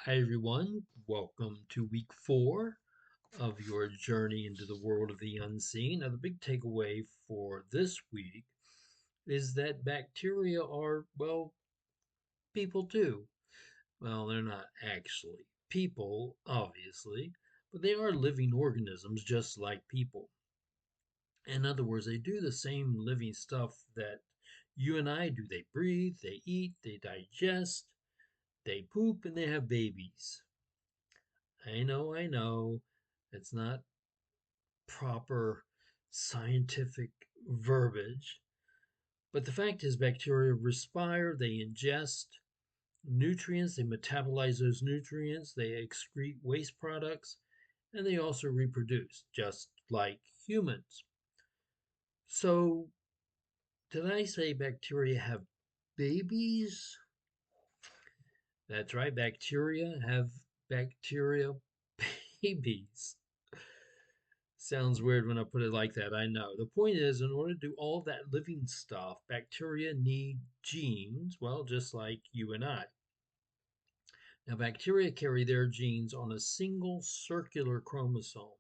Hi everyone, welcome to week 4 of your journey into the world of the unseen. Now the big takeaway for this week is that bacteria are, well, people too. Well, they're not actually people, obviously, but they are living organisms just like people. In other words, they do the same living stuff that you and I do. They breathe, they eat, they digest, they poop, and they have babies. I know. It's not proper scientific verbiage. But the fact is, bacteria respire, they ingest nutrients, they metabolize those nutrients, they excrete waste products, and they also reproduce, just like humans. So, did I say bacteria have babies? That's right, bacteria have bacteria babies. Sounds weird when I put it like that, I know. The point is, in order to do all that living stuff, bacteria need genes, well, just like you and I. Now, bacteria carry their genes on a single circular chromosome.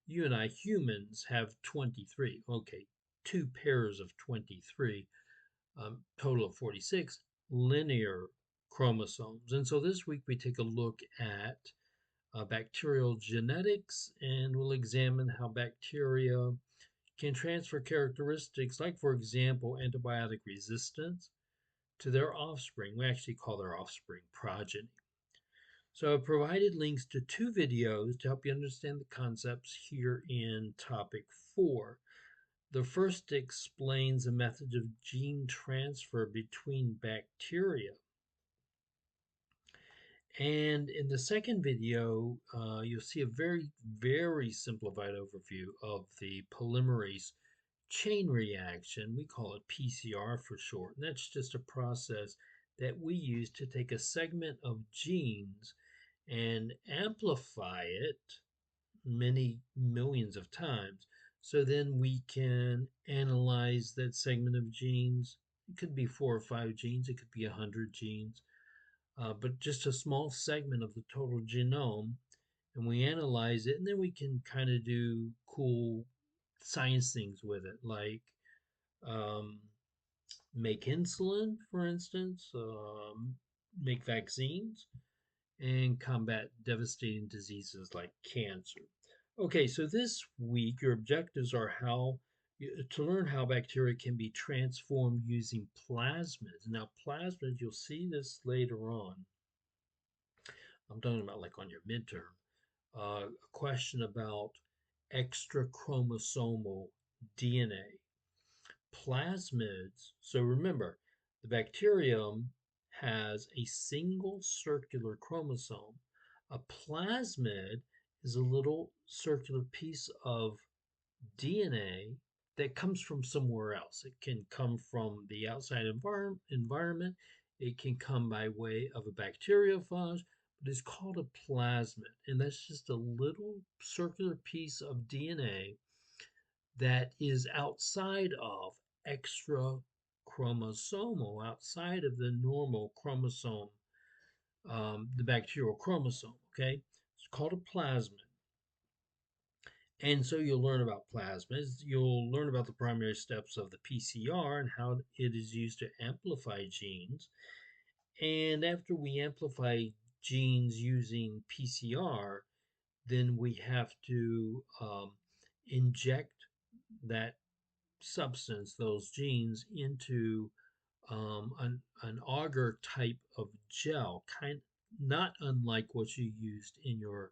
You and I humans have 23. Okay, two pairs of 23, total of 46 linear chromosomes. And so this week we take a look at bacterial genetics, and we'll examine how bacteria can transfer characteristics like, for example, antibiotic resistance to their offspring. We actually call their offspring progeny. So I've provided links to two videos to help you understand the concepts here in topic 4. The first explains the method of gene transfer between bacteria. And in the second video, you'll see a very simplified overview of the polymerase chain reaction. We call it PCR for short. And that's just a process that we use to take a segment of genes and amplify it many millions of times. So then we can analyze that segment of genes. It could be 4 or 5 genes, it could be 100 genes, but just a small segment of the total genome, and we analyze it, and then we can kind of do cool science things with it, like um, make insulin, for instance, make vaccines, and combat devastating diseases like cancer. Okay, so this week your objectives are to learn how bacteria can be transformed using plasmids. Now, plasmids, you'll see this later on. I'm talking about like on your midterm. A question about extra chromosomal DNA. Plasmids, so remember, the bacterium has a single circular chromosome. A plasmid is a little circular piece of DNA that comes from somewhere else. It can come from the outside environment. It can come by way of a bacteriophage, but it's called a plasmid. And that's just a little circular piece of DNA that is outside of extra chromosomal, outside of the normal chromosome, the bacterial chromosome. Okay, it's called a plasmid. And so you'll learn about plasmids. You'll learn about the primary steps of the PCR and how it is used to amplify genes. And after we amplify genes using PCR, then we have to inject that substance, those genes, into an agar type of gel, not unlike what you used in your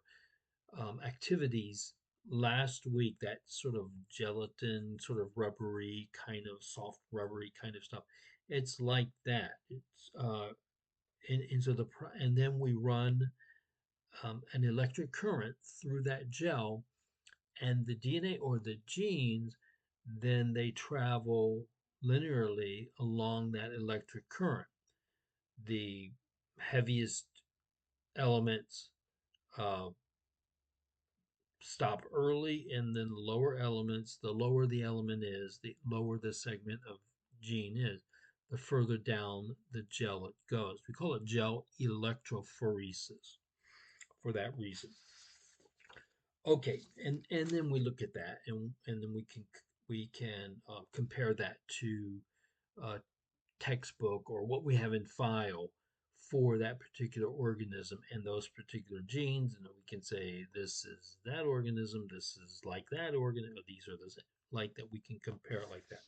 activities last week, that sort of gelatin, sort of rubbery, kind of soft rubbery kind of stuff. It's like that. And then we run an electric current through that gel, and the DNA or the genes, then they travel linearly along that electric current. The heaviest elements uh, stop early, and then the lower elements, the lower the element is, the lower the segment of gene is, the further down the gel it goes. We call it gel electrophoresis. for that reason. Okay, and then we look at that, and then we can compare that to uh, textbook or what we have in file for that particular organism and those particular genes, and we can say this is that organism, this is like that organism, these are the like that. We can compare it like that.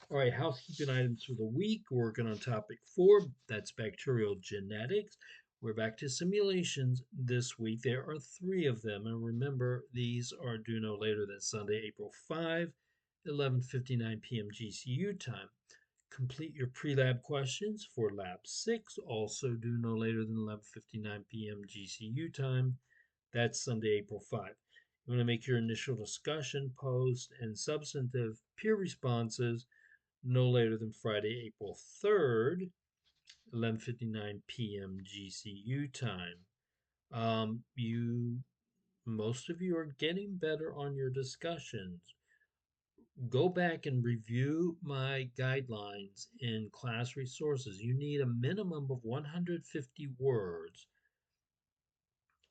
All right, housekeeping items for the week. We're working on topic 4. That's bacterial genetics. We're back to simulations this week. There are 3 of them, and remember, these are due no later than Sunday, April 5, 11:59 p.m. GCU time. Complete your pre-lab questions for lab 6, also due no later than 11:59 p.m. GCU time. That's Sunday, April 5. You want to make your initial discussion post and substantive peer responses no later than Friday, April 3rd, 11:59 p.m. GCU time. You most of you are getting better on your discussions. Go back and review my guidelines in class resources. You need a minimum of 150 words.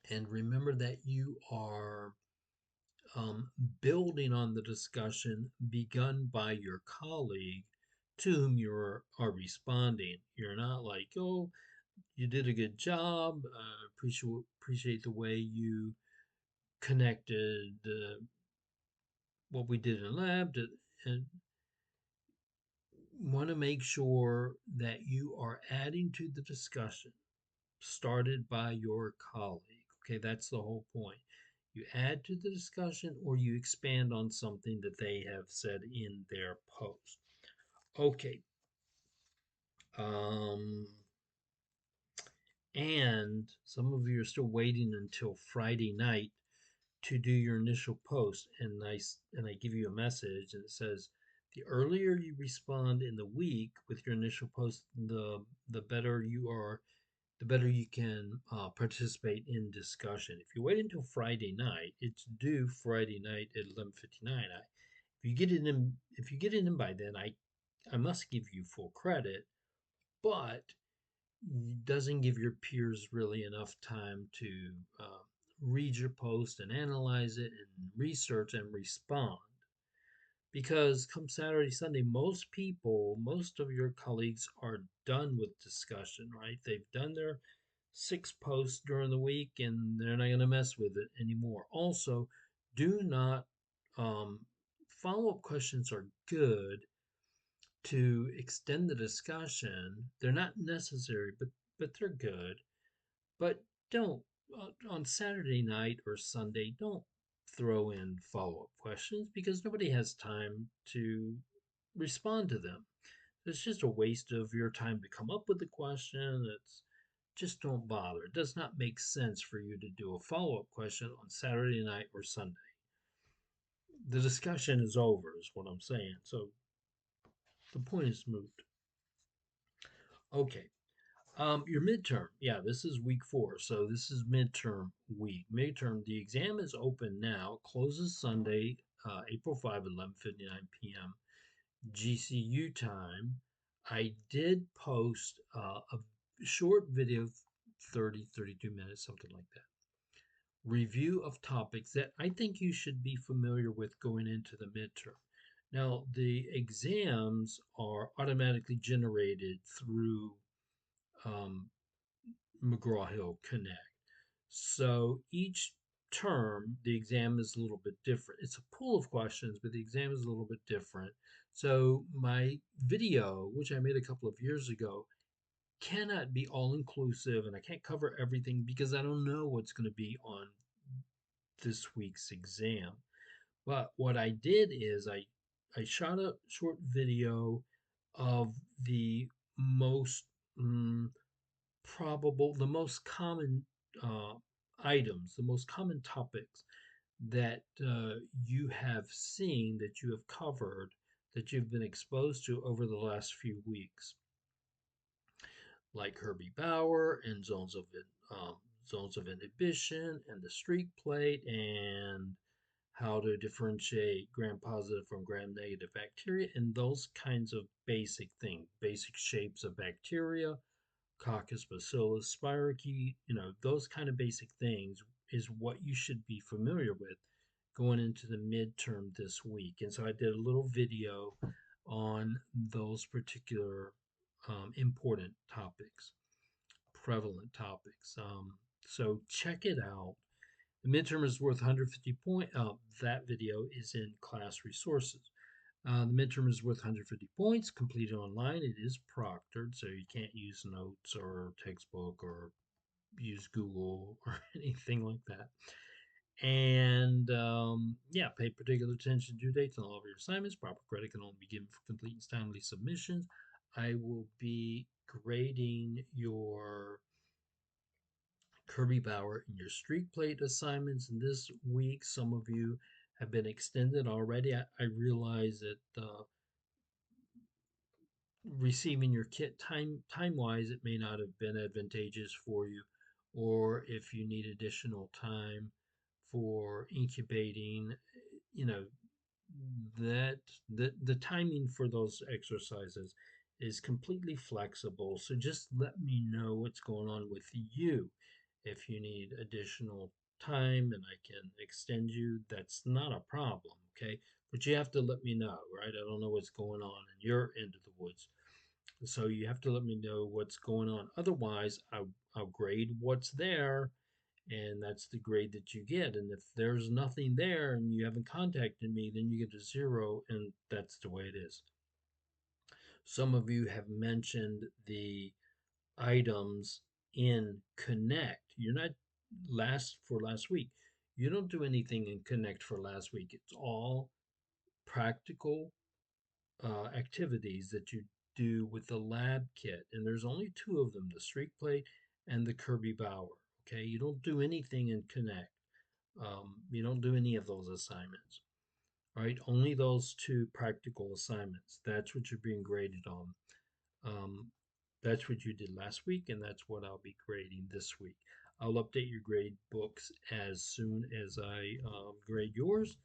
And remember that you are building on the discussion begun by your colleague to whom you are responding. You're not like, oh, you did a good job. Appreciate the way you connected what we did in lab and want to make sure that you are adding to the discussion started by your colleague. Okay, that's the whole point. You add to the discussion or you expand on something that they have said in their post. Okay. Um, and some of you are still waiting until Friday night to do your initial post, and I give you a message and it says the earlier you respond in the week with your initial post, the better you are, the better you can participate in discussion. If you wait until Friday night, it's due Friday night at 11:59. If you get it in by then, I must give you full credit, but doesn't give your peers really enough time to read your post and analyze it and research and respond. Because come Saturday, Sunday, most of your colleagues are done with discussion, right? They've done their 6 posts during the week and they're not going to mess with it anymore. Also, do not, follow up questions are good to extend the discussion. They're not necessary, but they're good. But don't on Saturday night or Sunday, don't throw in follow-up questions because nobody has time to respond to them. It's just a waste of your time to come up with the question. It's just don't bother. It does not make sense for you to do a follow-up question on Saturday night or Sunday. The discussion is over, is what I'm saying. So the point is moot. Okay. Your midterm, yeah, this is week 4, so this is midterm week. Midterm, the exam is open now, closes Sunday, April 5, 11:59 p.m. GCU time. I did post a short video, 32 minutes, something like that. Review of topics that I think you should be familiar with going into the midterm. Now, the exams are automatically generated through um, McGraw-Hill Connect. So each term, the exam is a little bit different. It's a pool of questions, but the exam is a little bit different. So my video, which I made a couple of years ago, cannot be all inclusive and I can't cover everything because I don't know what's going to be on this week's exam. But what I did is I shot a short video of the most probable, the most common uh, items, the most common topics that you have seen, that you have covered, that you've been exposed to over the last few weeks, like Herbie Bauer and zones of inhibition and the streak plate and how to differentiate gram-positive from gram-negative bacteria and those kinds of basic things, basic shapes of bacteria, coccus, bacillus, spirochete, those kind of basic things is what you should be familiar with going into the midterm this week. And so I did a little video on those particular important topics, prevalent topics. So check it out. The midterm is worth 150 points. That video is in class resources. The midterm is worth 150 points, completed online. It is proctored, so you can't use notes or textbook or use Google or anything like that. And yeah, pay particular attention to due dates on all of your assignments. Proper credit can only be given for complete and timely submissions. I will be grading your Kirby Bauer and your streak plate assignments this week. Some of you have been extended already. I realize that receiving your kit time wise, it may not have been advantageous for you, or if you need additional time for incubating, you know, that the timing for those exercises is completely flexible. So just let me know what's going on with you. If you need additional time and I can extend you, that's not a problem, okay? But you have to let me know, right? I don't know what's going on in your end of the woods. So you have to let me know what's going on. Otherwise, I'll grade what's there, and that's the grade that you get. And if there's nothing there and you haven't contacted me, then you get a 0, and that's the way it is. Some of you have mentioned the items in Connect. You're not last week. You don't do anything in Connect for last week. It's all practical activities that you do with the lab kit, and there's only two of them: the streak plate and the Kirby Bauer. Okay, you don't do anything in Connect. You don't do any of those assignments. Right, only those two practical assignments. That's what you're being graded on. Um, that's what you did last week, and that's what I'll be grading this week. I'll update your grade books as soon as I grade yours.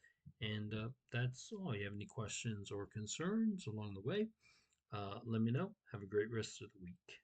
And that's all. You have any questions or concerns along the way? Let me know. Have a great rest of the week.